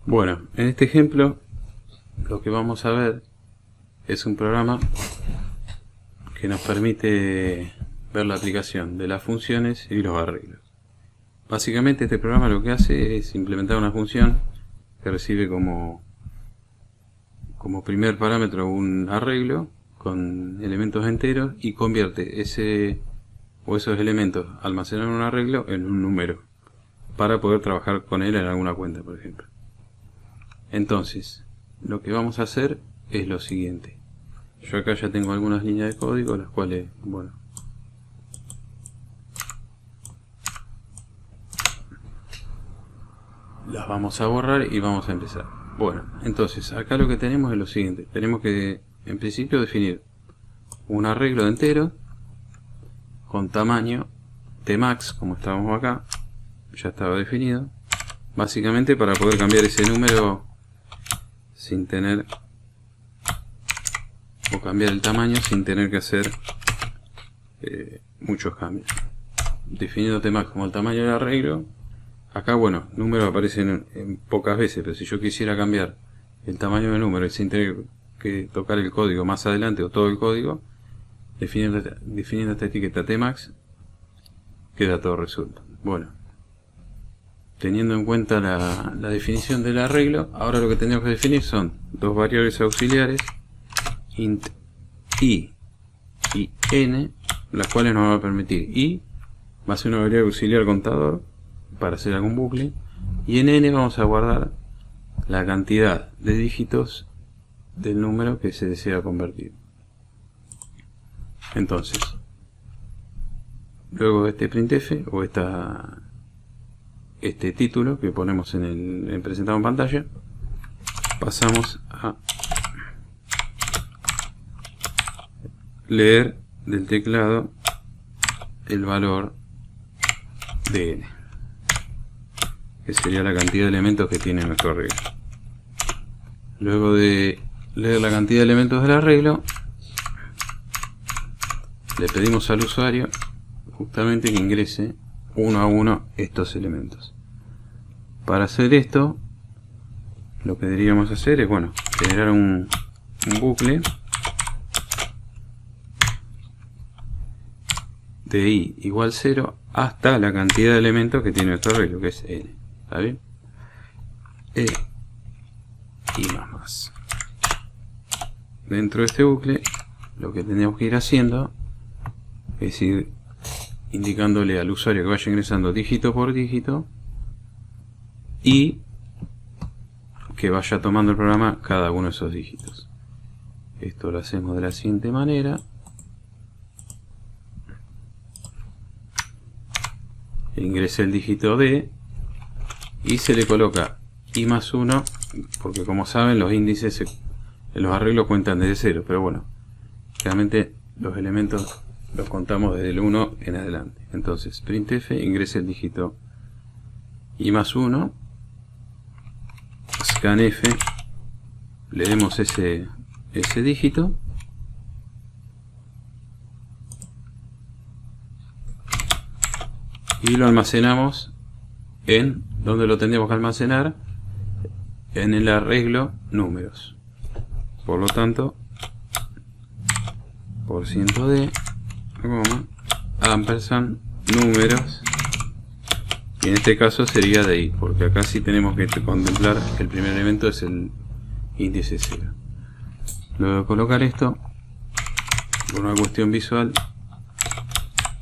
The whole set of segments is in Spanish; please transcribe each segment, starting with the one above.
Bueno, en este ejemplo lo que vamos a ver es un programa que nos permite ver la aplicación de las funciones y los arreglos. Básicamente este programa lo que hace es implementar una función que recibe como primer parámetro un arreglo con elementos enteros y convierte esos elementos almacenados en un arreglo en un número para poder trabajar con él en alguna cuenta, por ejemplo. Entonces, lo que vamos a hacer es lo siguiente. Yo acá ya tengo algunas líneas de código, las cuales, bueno, las vamos a borrar y vamos a empezar. Bueno, entonces acá lo que tenemos es lo siguiente. Tenemos que, en principio, definir un arreglo de enteros con tamaño tmax, como estábamos acá, ya estaba definido, básicamente para poder cambiar ese número sin tener, o cambiar el tamaño sin tener que hacer muchos cambios. Definiendo tmax como el tamaño del arreglo. Acá, bueno, números aparecen en pocas veces, pero si yo quisiera cambiar el tamaño del número sin tener que tocar el código más adelante o todo el código, definiendo esta etiqueta tmax, queda todo resuelto. Bueno, teniendo en cuenta la definición del arreglo, ahora lo que tenemos que definir son dos variables auxiliares, int i y n, las cuales nos va a permitir i va a ser una variable auxiliar contador para hacer algún bucle, y en n vamos a guardar la cantidad de dígitos del número que se desea convertir. Entonces, luego de este printf o este título que ponemos en presentado en pantalla, pasamos a leer del teclado el valor de n, que sería la cantidad de elementos que tiene nuestro arreglo. Luego de leer la cantidad de elementos del arreglo, le pedimos al usuario justamente que ingrese uno a uno estos elementos. Para hacer esto, lo que deberíamos hacer es, bueno, generar un bucle de i igual 0 hasta la cantidad de elementos que tiene nuestro arreglo, que es n. ¿Está bien? Y más. Dentro de este bucle, lo que tenemos que ir haciendo es ir indicándole al usuario que vaya ingresando dígito por dígito y que vaya tomando el programa cada uno de esos dígitos. Esto lo hacemos de la siguiente manera. Ingresa el dígito D y se le coloca i más 1, porque como saben los índices en los arreglos cuentan desde 0, pero bueno, realmente los elementos los contamos desde el 1 en adelante. Entonces printf ingresa el dígito i más 1, scanf, le demos ese dígito y lo almacenamos en donde lo tendríamos que almacenar, en el arreglo números. Por lo tanto, %d, ampersand números, y en este caso sería de i, porque acá sí tenemos que contemplar que el primer elemento es el índice 0. Luego de colocar esto, por una cuestión visual,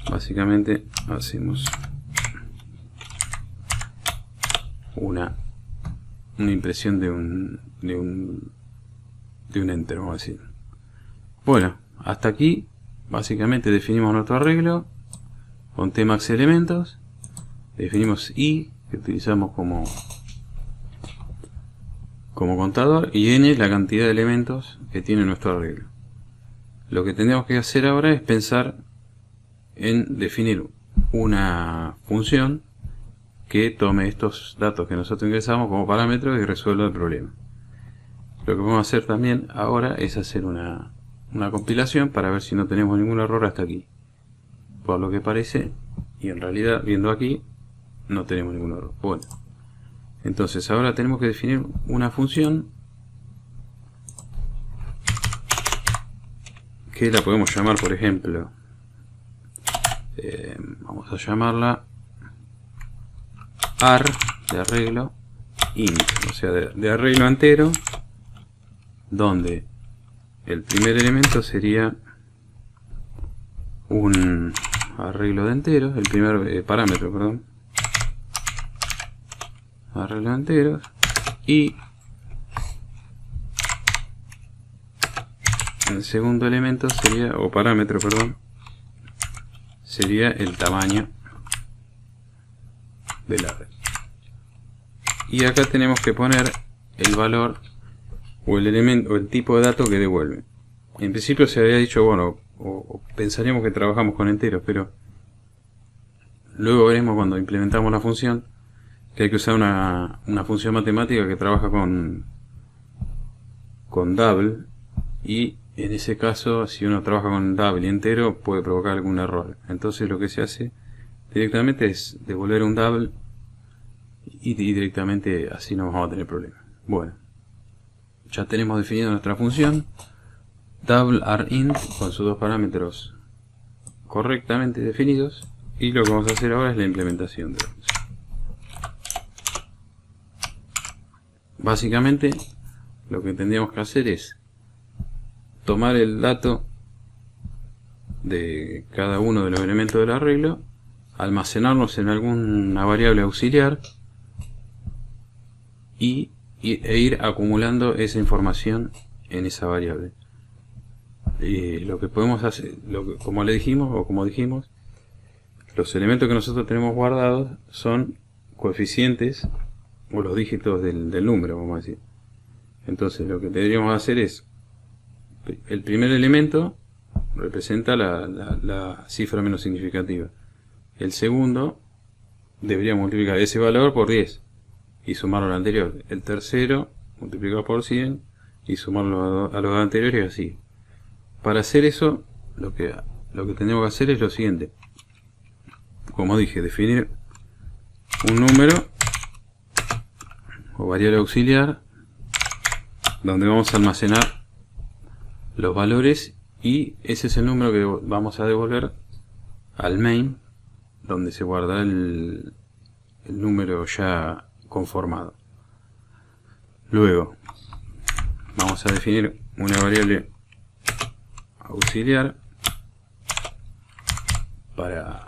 básicamente hacemos una impresión de un enter, vamos a decir. Bueno, hasta aquí básicamente definimos nuestro arreglo con tmax elementos, definimos i, que utilizamos como contador, y n la cantidad de elementos que tiene nuestro arreglo. Lo que tendríamos que hacer ahora es pensar en definir una función que tome estos datos que nosotros ingresamos como parámetros y resuelva el problema. Lo que vamos a hacer también ahora es hacer una compilación para ver si no tenemos ningún error hasta aquí. Por lo que parece, y en realidad viendo aquí, no tenemos ningún error. Bueno, Entonces ahora tenemos que definir una función que la podemos llamar, por ejemplo, vamos a llamarla ar de arreglo int, o sea, de arreglo entero, donde el primer elemento sería un arreglo de enteros, el primer parámetro, perdón, arreglo de enteros, y el segundo elemento sería, o parámetro, perdón, sería el tamaño del arreglo. Y acá tenemos que poner el valor o el elemento o el tipo de dato que devuelve. En principio se había dicho, bueno, o pensaríamos que trabajamos con enteros, pero luego veremos cuando implementamos la función que hay que usar una función matemática que trabaja con double, y en ese caso, si uno trabaja con double y entero, puede provocar algún error. Entonces lo que se hace directamente es devolver un double y directamente así no vamos a tener problemas. Bueno, ya tenemos definido nuestra función double arint con sus dos parámetros correctamente definidos, y lo que vamos a hacer ahora es la implementación de la función. Básicamente lo que tendríamos que hacer es tomar el dato de cada uno de los elementos del arreglo, almacenarlos en alguna variable auxiliar e ir acumulando esa información en esa variable. Lo que podemos hacer, como le dijimos, o como dijimos, los elementos que nosotros tenemos guardados son coeficientes o los dígitos del número, vamos a decir. Entonces lo que tendríamos que hacer es, el primer elemento representa la cifra menos significativa. El segundo debería multiplicar ese valor por 10 y sumarlo al anterior. El tercero multiplicado por 100 y sumarlo a los anteriores, y así. Para hacer eso, lo que tenemos que hacer es lo siguiente. Como dije, definir un número o variable auxiliar donde vamos a almacenar los valores, y ese es el número que vamos a devolver al main, donde se guardará el número ya conformado. Luego vamos a definir una variable auxiliar para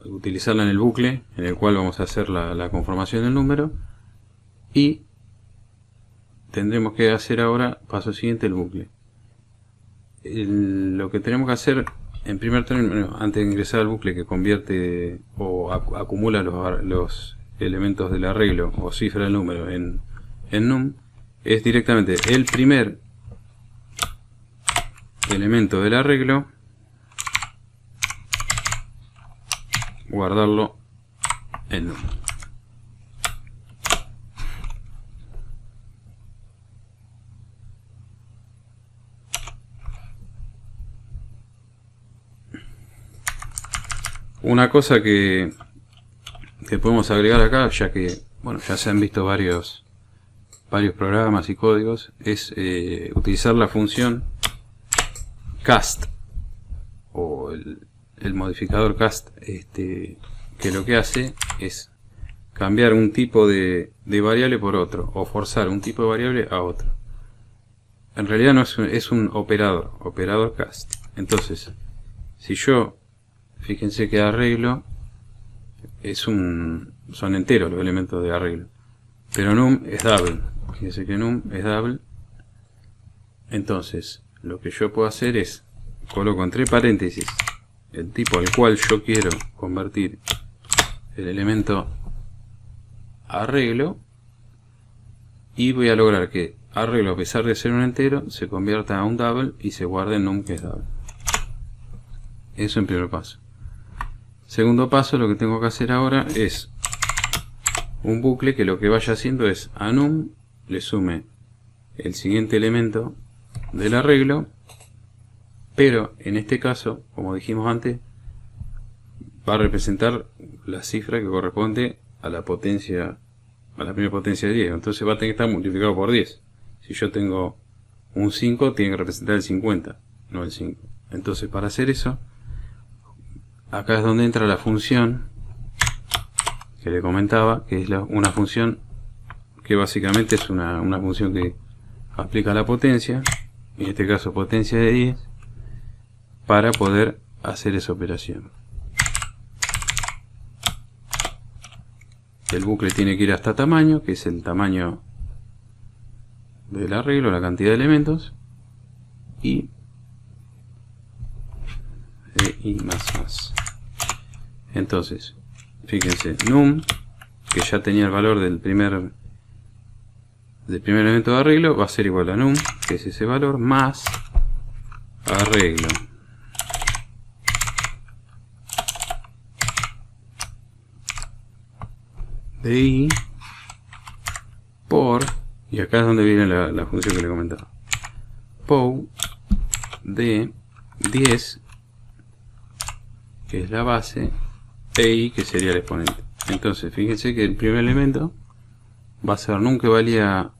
utilizarla en el bucle en el cual vamos a hacer la conformación del número, y tendremos que hacer ahora, paso siguiente, el bucle. Lo que tenemos que hacer en primer término, antes de ingresar al bucle que convierte o acumula los elementos del arreglo o cifra el número en num, es directamente el primer elemento del arreglo guardarlo en num. Una cosa que podemos agregar acá, ya que bueno, ya se han visto varios programas y códigos, es utilizar la función cast o el modificador cast, que lo que hace es cambiar un tipo de variable por otro, o forzar un tipo de variable a otro. En realidad no es un operador cast. Entonces, si yo, fíjense que arreglo son enteros los elementos de arreglo, pero num es double. Fíjense que num es double. Entonces lo que yo puedo hacer es coloco entre paréntesis el tipo al cual yo quiero convertir el elemento arreglo, y voy a lograr que arreglo, a pesar de ser un entero, se convierta a un double y se guarde en num, que es double. Eso en primer paso. Segundo paso, lo que tengo que hacer ahora es un bucle que lo que vaya haciendo es a num le sume el siguiente elemento del arreglo, pero en este caso, como dijimos antes, va a representar la cifra que corresponde a la potencia, a la primera potencia de 10. Entonces va a tener que estar multiplicado por 10. Si yo tengo un 5, tiene que representar el 50, no el 5. Entonces, para hacer eso, acá es donde entra la función que le comentaba, que es una función que básicamente es una función que aplica la potencia, en este caso potencia de 10, para poder hacer esa operación. El bucle tiene que ir hasta tamaño, que es el tamaño del arreglo, la cantidad de elementos, y más. Entonces, fíjense, num, que ya tenía el valor del primer elemento de arreglo, va a ser igual a num, que es ese valor, más arreglo. De i por, y acá es donde viene la función que le comentaba, pou de 10, que es la base, e i, que sería el exponente. Entonces fíjense que el primer elemento va a ser num, que valía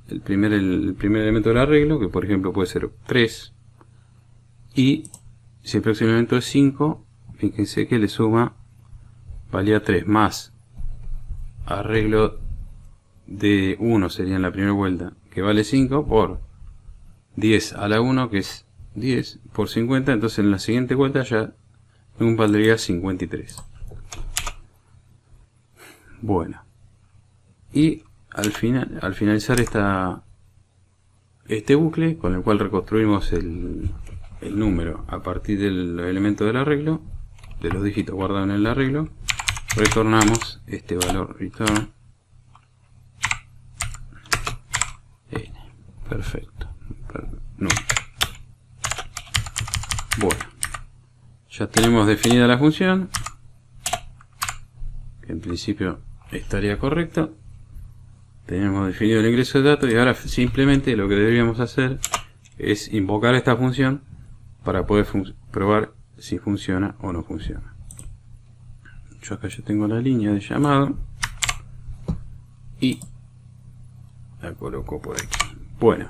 el primer elemento del arreglo, que por ejemplo puede ser 3, y si el próximo elemento es 5, fíjense que le suma, valía 3 más arreglo de 1 sería en la primera vuelta, que vale 5, por 10 a la 1, que es 10, por 50, entonces en la siguiente vuelta ya num valdría 53. Bueno, y al finalizar este bucle, con el cual reconstruimos el número a partir del elemento del arreglo, de los dígitos guardados en el arreglo, retornamos este valor return n. Perfecto. No. Bueno, ya tenemos definida la función, que en principio estaría correcto. Tenemos definido el ingreso de datos, y ahora simplemente lo que deberíamos hacer es invocar esta función para poder probar si funciona o no funciona. Yo acá ya tengo la línea de llamado y la coloco por aquí. Bueno,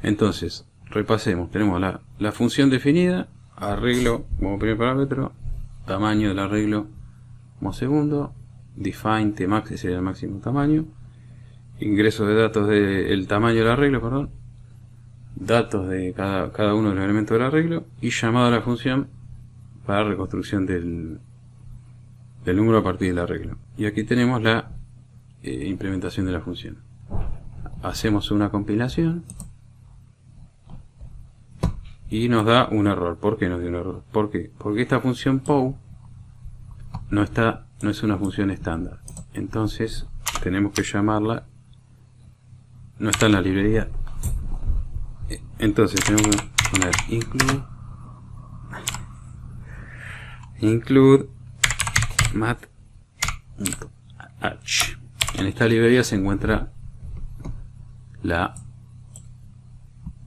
entonces repasemos. Tenemos la función definida, arreglo como primer parámetro, tamaño del arreglo como segundo, define tmax, ese sería el máximo tamaño, ingreso de datos del tamaño del arreglo, perdón, datos de cada uno de los elementos del arreglo, y llamado a la función para reconstrucción del número a partir del arreglo. Y aquí tenemos la implementación de la función. Hacemos una compilación y nos da un error. ¿Por qué nos dio un error? ¿Por qué? Porque esta función pou no es una función estándar. Entonces tenemos que llamarla, no está en la librería. Entonces tenemos que poner include mat.h. En esta librería se encuentra la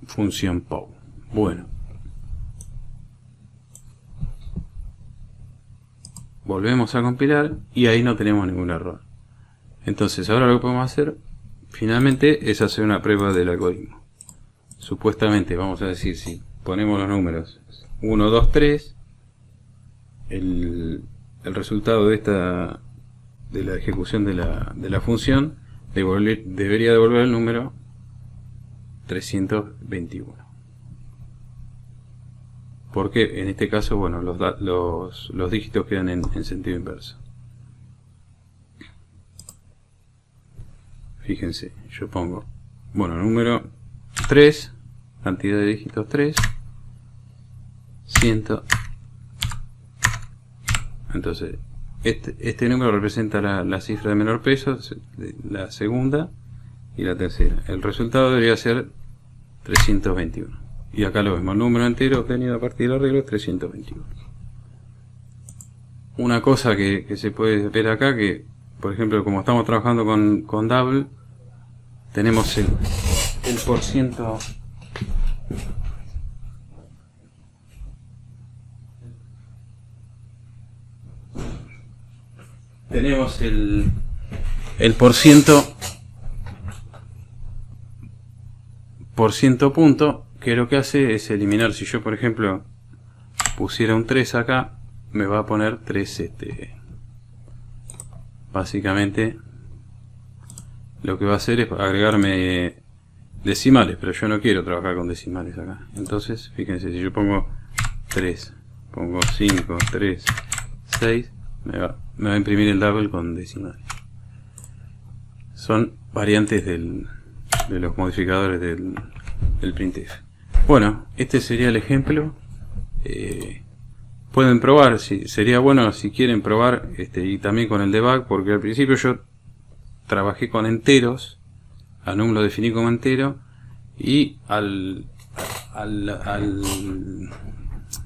función pou. Bueno, volvemos a compilar y ahí no tenemos ningún error. Entonces ahora lo que podemos hacer finalmente es hacer una prueba del algoritmo. Supuestamente vamos a decir, si ponemos los números 1, 2, 3, el resultado de la ejecución de la función debería devolver el número 321. Porque en este caso, bueno, los dígitos quedan en sentido inverso. Fíjense, yo pongo, bueno, número 3, cantidad de dígitos 3, 100. Entonces, este número representa la cifra de menor peso, la segunda y la tercera. El resultado debería ser 321. Y acá lo vemos, el número entero obtenido a partir del arreglo es 321. Una cosa que se puede ver acá, que por ejemplo, como estamos trabajando con double, tenemos el porciento tenemos el por ciento punto, que lo que hace es eliminar. Si yo por ejemplo pusiera un 3 acá, me va a poner 3 básicamente lo que va a hacer es agregarme decimales, pero yo no quiero trabajar con decimales acá. Entonces fíjense, si yo pongo 3, pongo 5, 3, 6, me va a imprimir el double con decimales. Son variantes de los modificadores del printf. Bueno, este sería el ejemplo. Pueden probar, sería bueno si quieren probar, y también con el debug, porque al principio yo trabajé con enteros, al num lo definí como entero, y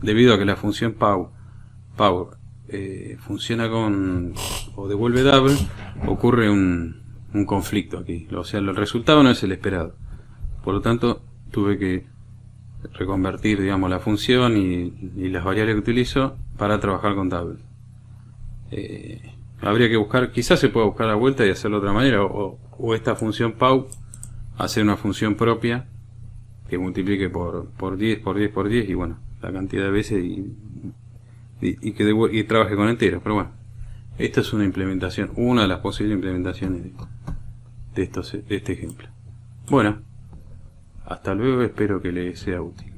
debido a que la función power funciona o devuelve double, ocurre un conflicto aquí. O sea, el resultado no es el esperado. Por lo tanto, tuve que reconvertir, digamos, la función y las variables que utilizo para trabajar con double. Habría que buscar, quizás se pueda buscar la vuelta y hacerlo de otra manera, o esta función pow hacer una función propia que multiplique por 10, por 10, por 10 y bueno, la cantidad de veces y trabaje con enteros. Pero bueno, esta es una implementación, una de las posibles implementaciones de este ejemplo. Bueno, hasta luego, espero que les sea útil.